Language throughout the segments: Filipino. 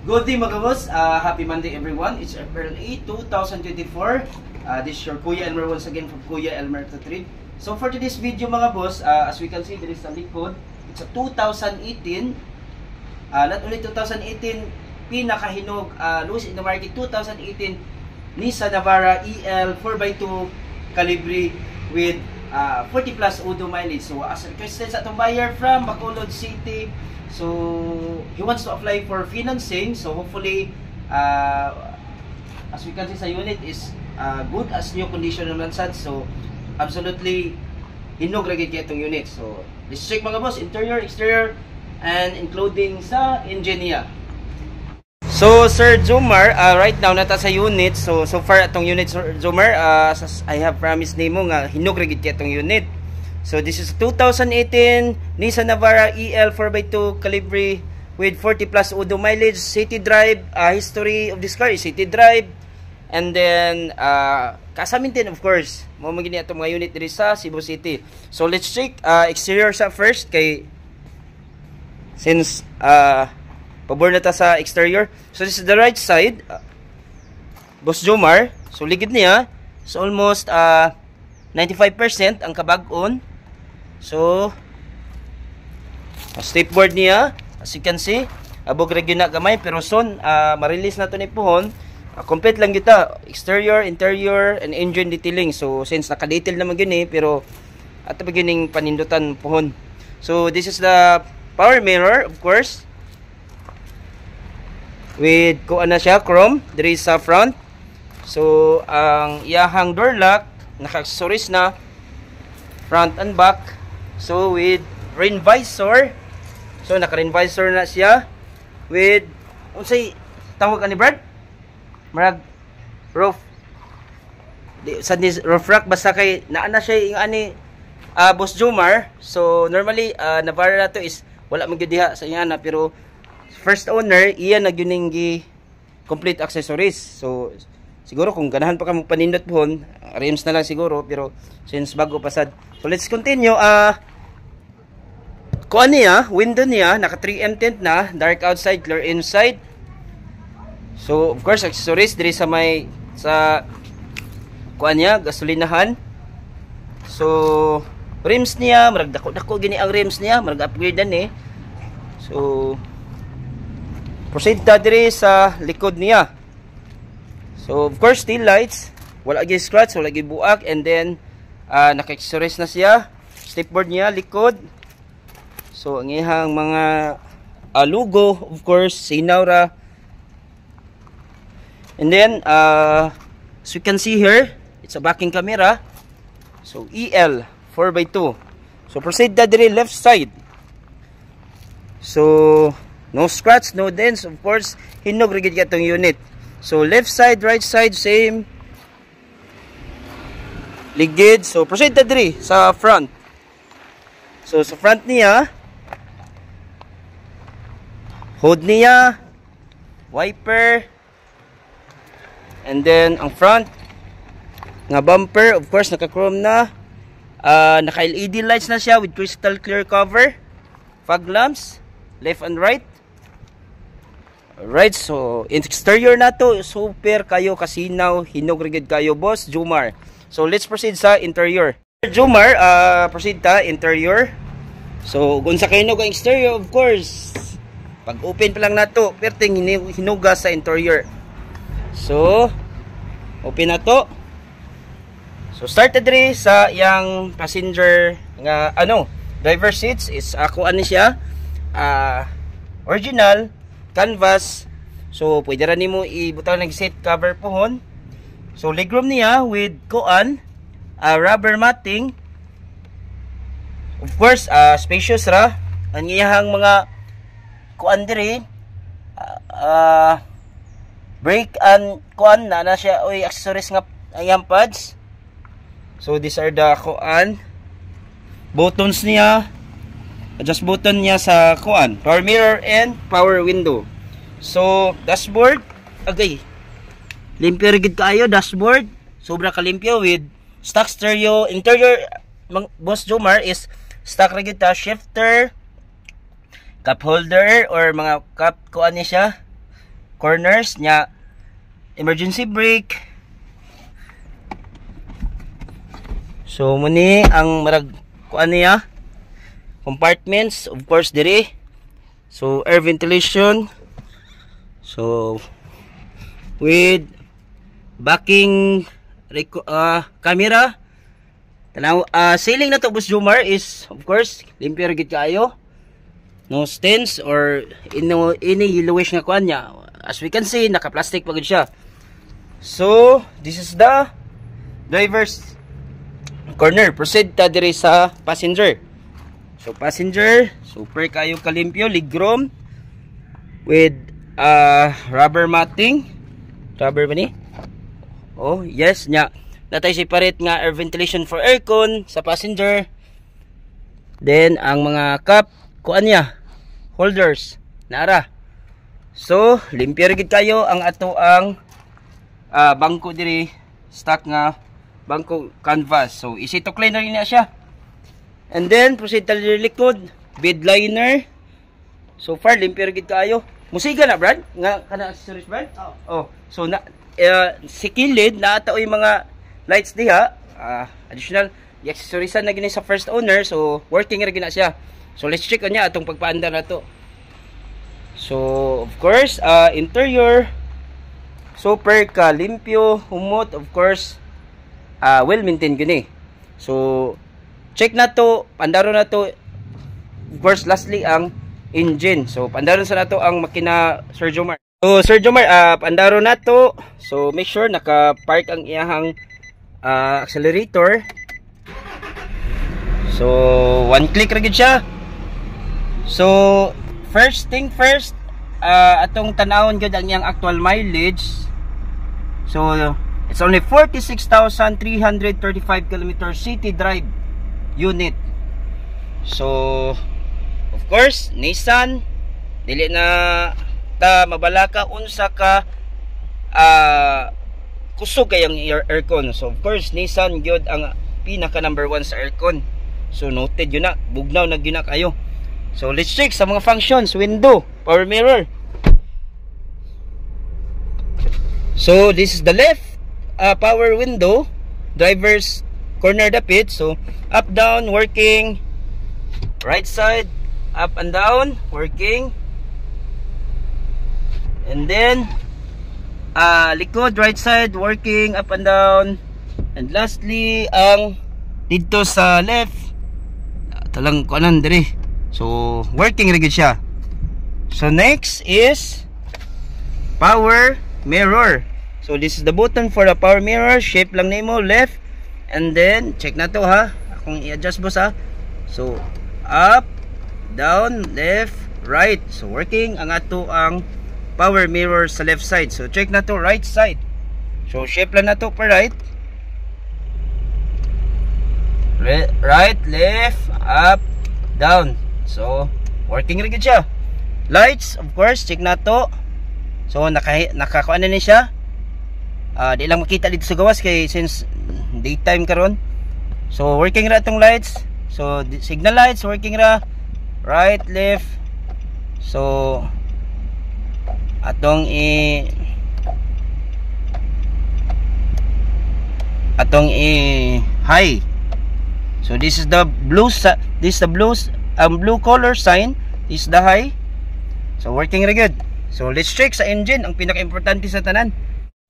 Good day mga boss, happy Monday everyone. It's April 8, 2024. This is your Kuya Elmer once again from Kuya Elmer to Trade. So for today's video mga boss, as we can see there is a likod. It's a 2018. Not only 2018, pinakahinog, lowest in the market 2018 Nissan Navara EL 4x2 Calibre with 40 plus odo mileage. So as requested sa itong buyer from Bacolod City, so he wants to apply for financing. So hopefully as we can see sa unit is good as new condition naman sad. So absolutely hinog lagi kaya itong unit. So let's check mga boss, interior, exterior, and including sa engine niya. So Sir Jomar, right now nata sa unit. So far atong unit Sir Jomar, I have promised nimo nga hinog ra gid kay atong unit. So this is 2018 Nissan Navara EL 4x2 Calibre with 40 plus odo mileage, city drive. History of this car is city drive, and then kasamintin of course mo magini atong mga unit diri sa Cebu City. So let's check exterior sa first kay since pabor na ta sa exterior. So this is the right side, Boss Jomar. So ligid niya, so almost 95% ang kabag-on. So stepboard niya, as you can see, abog region na gamay, pero soon ma-release na to ni puhon. Complete lang kita, exterior, interior, and engine detailing. So since naka-detail naman yun pero ato beginning panindutan puhon. So this is the power mirror of course, with kuan na siya chrome diri sa front. So ang iyahang door lock naka-accessories na front and back. So with rain visor, so naka-rain visor na siya with unsay tawag ani Brad? Marag roof sa roof rack basta kay naa na siya ing ani Boss Jomar. So normally Navara na to is wala man gyud diha sa iyana, pero first owner iya nagyuning gi complete accessories. So siguro kung ganahan pa ka mo panindot pohon, rims na lang siguro, pero since bago pasad. So let's continue. Kuan niya, window niya naka 3M tint na, dark outside, clear inside. So of course accessories diri sa may sa kuan niya, gasolinahan. So rims niya marag dako-dako gini ang rims niya, marag upgrade ni. So proceed ta diri sa likod niya. So of course tail lights, wala gyud scratch, wala gyud buak, and then naka-accessories na siya. Stepboard niya likod. So ang ihang mga logo of course sinaw ra. And then as you can see here, it's a backing camera. So EL 4x2. So proceed ta diri left side. So no scratch, no dents, of course hinog rigid ka itong unit. So left side, right side same ligid. So proceed ta diri sa front. So sa front niya, hood niya, wiper, and then ang front nga bumper of course naka chrome na, naka LED lights na siya with crystal clear cover, fog lamps left and right. Alright, so exterior na to super kayo kasinaw, hinog rigid kayo Boss Jomar. So let's proceed sa interior. Jomar, proceed ta interior. So kung sa kahinog ang exterior of course, pag open pa lang na to, perting hinuga sa interior. So open na to. So start na diri sa yang passenger nga driver seats is ako ani siya original canvas. So pwede ra nimo ibutang ng seat cover pohon. So legroom niya with kuan rubber matting. Of course spacious ra. Ang iyang mga kuan diri brake and kuan na siya oy accessories nga ayang pads. So these are the kuan buttons niya, adjust button niya sa kuan, power mirror and power window. So dashboard, agay limpyo rigid kaayo dashboard, sobra ka limpyo with stock stereo. Interior Boss Jomar is stock rigid ta, shifter, cup holder or mga cup kuan ni siya, corners nya, emergency brake. So muni ang marag kuan niya, compartments of course diri. So air ventilation. So with backing camera. Tanaw, ceiling na to, Boss Jomar, is of course limpyo gid kaayo. No stains or any yellowish nga kuan niya. As we can see, naka-plastic pa gid siya. So this is the driver's corner. Proceed ta diri sa passenger. So passenger, super kayo kalimpyo, legroom with rubber matting. Rubber ba ni? Oh, yes nya. Natay separate nga air ventilation for aircon sa passenger. Then ang mga cup kuan niya, holders nara. So limpyo gid kayo ang ato ang bangko diri, stock nga bangko canvas. So easy to clean na rin na siya. And then proceed ta diri likod, bed liner. So far limpyo gid kayo. Musiga na Brad nga kana accessories Brad. Oh. So na si kilid na ataoy mga lights diha, additional accessoriesa na gini sa first owner, so working ra gina siya. So let's check niya atong pagpaandar nato. So of course, interior super ka limpyo, humot, of course, well maintained gini. So check na to, pandaro na to. Of course, lastly ang engine. So pandaron sa nato ang makina Sir Jomar. So Sir Jomar, pandaro na to. So make sure naka-park ang iyahang accelerator. So one click ra gid siya. So first thing first, atong tanawon gyud ang iyang actual mileage. So it's only 46,335 km city drive unit. So of course Nissan dili na ta mabalaka unsa ka kusog kayang aircon. So of course Nissan gyud ang pinaka number 1 sa aircon. So noted yun na, bugnaw na gyud na kayo. So let's check sa mga functions. Window, power mirror. So this is the left power window, driver's corner dapit. So up down working, right side up and down working, and then likod right side working up and down, and lastly ang dito sa left talang kuanan diri, so working ra gid siya. So next is power mirror. So this is the button for the power mirror, shape lang nimo left, and then check na to ha, akong i-adjust boss ha. So up, down, left, right. So working ang ato ang power mirror sa left side. So check na to right side. So shape lang na to pa right. Right, left, up, down. So working rin siya. Lights, of course, check na to. So nakakuan na ni siya. Di lang makita dito sa gawas kay since daytime karon. So working ra tong lights. So signal lights working ra, right, left. So atong high. So this is the blue blue color sign. This is the high. So working ra good. So let's check sa engine, ang pinaka-importante sa tanan.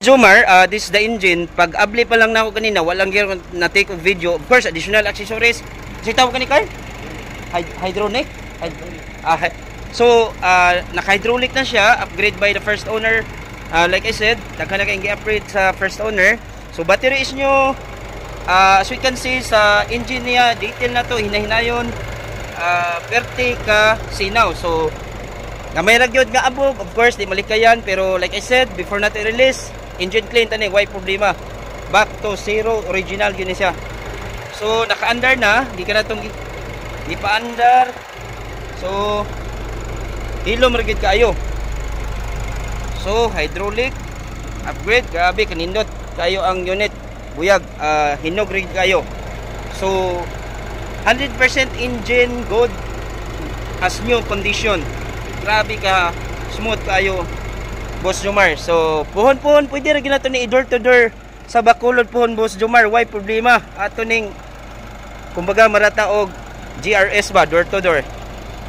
Jomar, this is the engine. Pag abli pa lang na ako kanina, walang gear na take of video. Of course, additional accessories. Kasi tawag ka ni car? Hydronic? So, naka-hydraulic na siya. Upgrade by the first owner. Like I said, naka-upgrade sa first owner. So, battery is nyo. As we can see sa engine niya, detail na to, hinahinayon. Perte ka sinaw. So, gamay ragyod nga abog. Of course, di malikayan. Pero like I said, before natin release, engine clean tani, why problema? Back to zero, original yun siya. So, naka-under na. Di ka na itong ipa-under. So, hilom rigid kayo. So, hydraulic upgrade, grabe kanindot kayo ang unit. Buyag, hinog rigid kayo. So, 100% engine good as new condition. Grabe ka smooth kayo Boss Jomar. So puhon pwede ra ginato ni door to door sa Bacolod puhon Boss Jomar, why problema ato ning kumbaga marata og GRS ba door to door.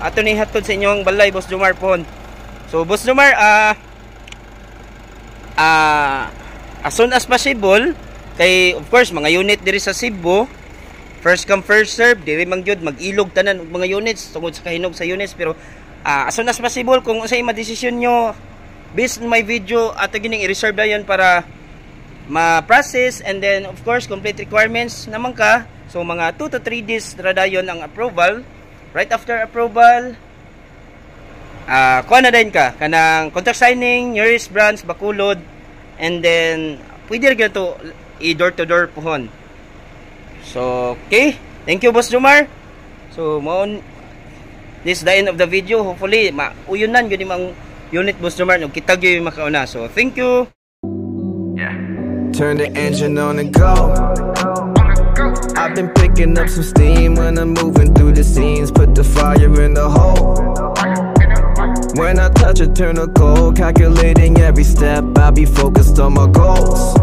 Ato ning hatod sa inyong balay Boss Jomar puhon. So Boss Jomar, as soon as possible kay of course mga unit diri sa Cebu, first come first serve, diri man gyud mag-ilog tanan og mga units tungod sa kahinog sa units, pero as soon as possible kung unsay ma-desisyon nyo based on my video, ato gining i-reserve dayon para ma-process, and then of course complete requirements naman ka. So mga 2 to 3 days ra dayon ang approval. Right after approval, kuha na din ka kanang contract signing, nearest branch Bacolod, and then pwede ra to i-door to door puhon. So okay, thank you Boss Jomar. So this is the end of the video. Hopefully mauyonan gyud imong unit Boss Jomar ug kita gyud makauna. So thank you. Yeah. Turn the engine on and go. I've been picking up some steam when I'm moving through the scenes. Put the fire in the hole. When I touch it, turn a cold. Calculating every step, I'll be focused on my goals.